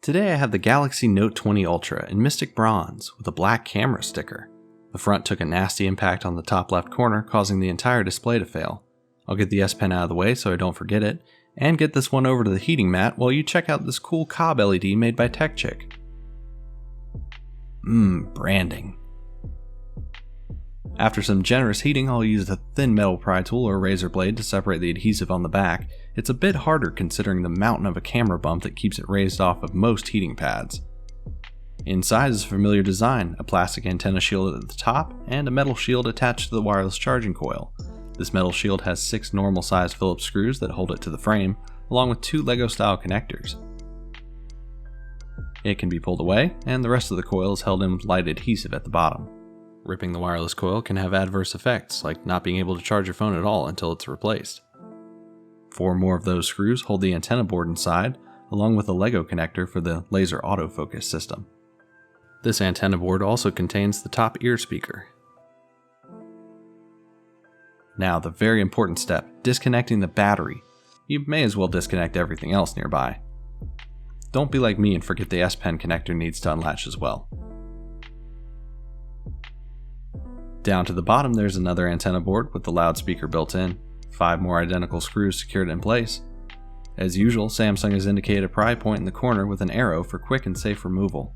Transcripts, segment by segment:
Today I have the Galaxy Note 20 Ultra in Mystic Bronze with a black camera sticker. The front took a nasty impact on the top left corner, causing the entire display to fail. I'll get the S Pen out of the way so I don't forget it, and get this one over to the heating mat while you check out this cool COB LED made by TechChick. Branding. After some generous heating, I'll use a thin metal pry tool or razor blade to separate the adhesive on the back. It's a bit harder considering the mountain of a camera bump that keeps it raised off of most heating pads. Inside is a familiar design, a plastic antenna shield at the top, and a metal shield attached to the wireless charging coil. This metal shield has 6 normal-sized Phillips screws that hold it to the frame, along with 2 Lego-style connectors. It can be pulled away, and the rest of the coil is held in with light adhesive at the bottom. Ripping the wireless coil can have adverse effects, like not being able to charge your phone at all until it's replaced. 4 more of those screws hold the antenna board inside, along with a Lego connector for the laser autofocus system. This antenna board also contains the top ear speaker. Now, the very important step, disconnecting the battery. You may as well disconnect everything else nearby. Don't be like me and forget the S Pen connector needs to unlatch as well. Down to the bottom there's another antenna board with the loudspeaker built in, 5 more identical screws secured in place. As usual, Samsung has indicated a pry point in the corner with an arrow for quick and safe removal.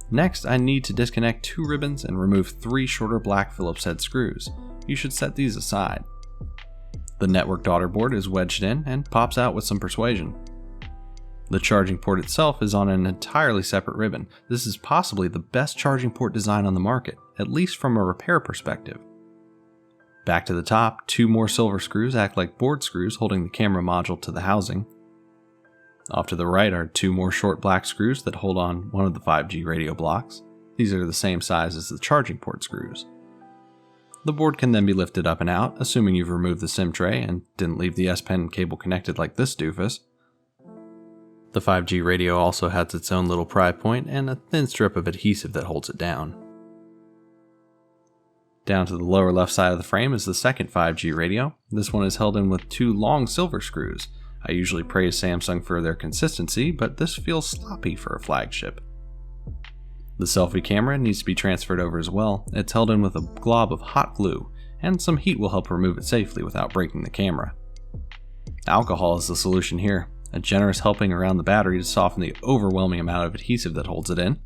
Next, I need to disconnect 2 ribbons and remove 3 shorter black Phillips head screws. You should set these aside. The network daughter board is wedged in and pops out with some persuasion. The charging port itself is on an entirely separate ribbon. This is possibly the best charging port design on the market, at least from a repair perspective. Back to the top, 2 more silver screws act like board screws holding the camera module to the housing. Off to the right are 2 more short black screws that hold on one of the 5G radio blocks. These are the same size as the charging port screws. The board can then be lifted up and out, assuming you've removed the SIM tray and didn't leave the S Pen cable connected like this doofus. The 5G radio also has its own little pry point and a thin strip of adhesive that holds it down. Down to the lower left side of the frame is the second 5G radio. This one is held in with 2 long silver screws. I usually praise Samsung for their consistency, but this feels sloppy for a flagship. The selfie camera needs to be transferred over as well. It's held in with a glob of hot glue, and some heat will help remove it safely without breaking the camera. Alcohol is the solution here. A generous helping around the battery to soften the overwhelming amount of adhesive that holds it in.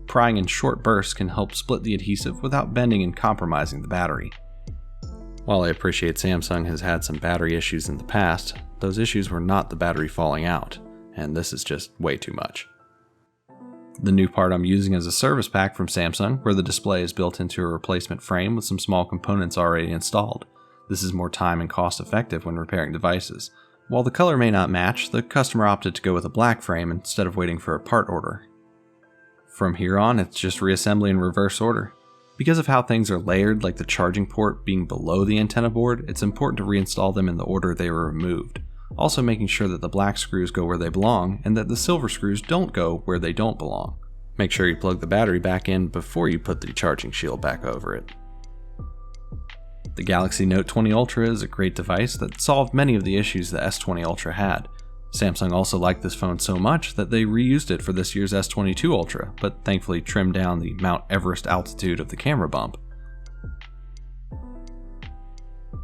Prying in short bursts can help split the adhesive without bending and compromising the battery. While I appreciate Samsung has had some battery issues in the past, those issues were not the battery falling out, and this is just way too much. The new part I'm using is a service pack from Samsung where the display is built into a replacement frame with some small components already installed. This is more time and cost effective when repairing devices. While the color may not match, the customer opted to go with a black frame instead of waiting for a part order. From here on, it's just reassembly in reverse order. Because of how things are layered, like the charging port being below the antenna board, it's important to reinstall them in the order they were removed. Also making sure that the black screws go where they belong, and that the silver screws don't go where they don't belong. Make sure you plug the battery back in before you put the charging shield back over it. The Galaxy Note 20 Ultra is a great device that solved many of the issues the S20 Ultra had. Samsung also liked this phone so much that they reused it for this year's S22 Ultra, but thankfully trimmed down the Mount Everest altitude of the camera bump.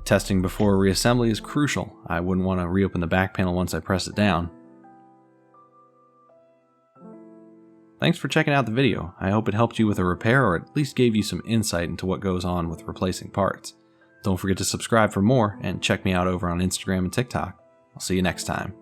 Testing before reassembly is crucial. I wouldn't want to reopen the back panel once I press it down. Thanks for checking out the video. I hope it helped you with a repair or at least gave you some insight into what goes on with replacing parts. Don't forget to subscribe for more and check me out over on Instagram and TikTok. I'll see you next time.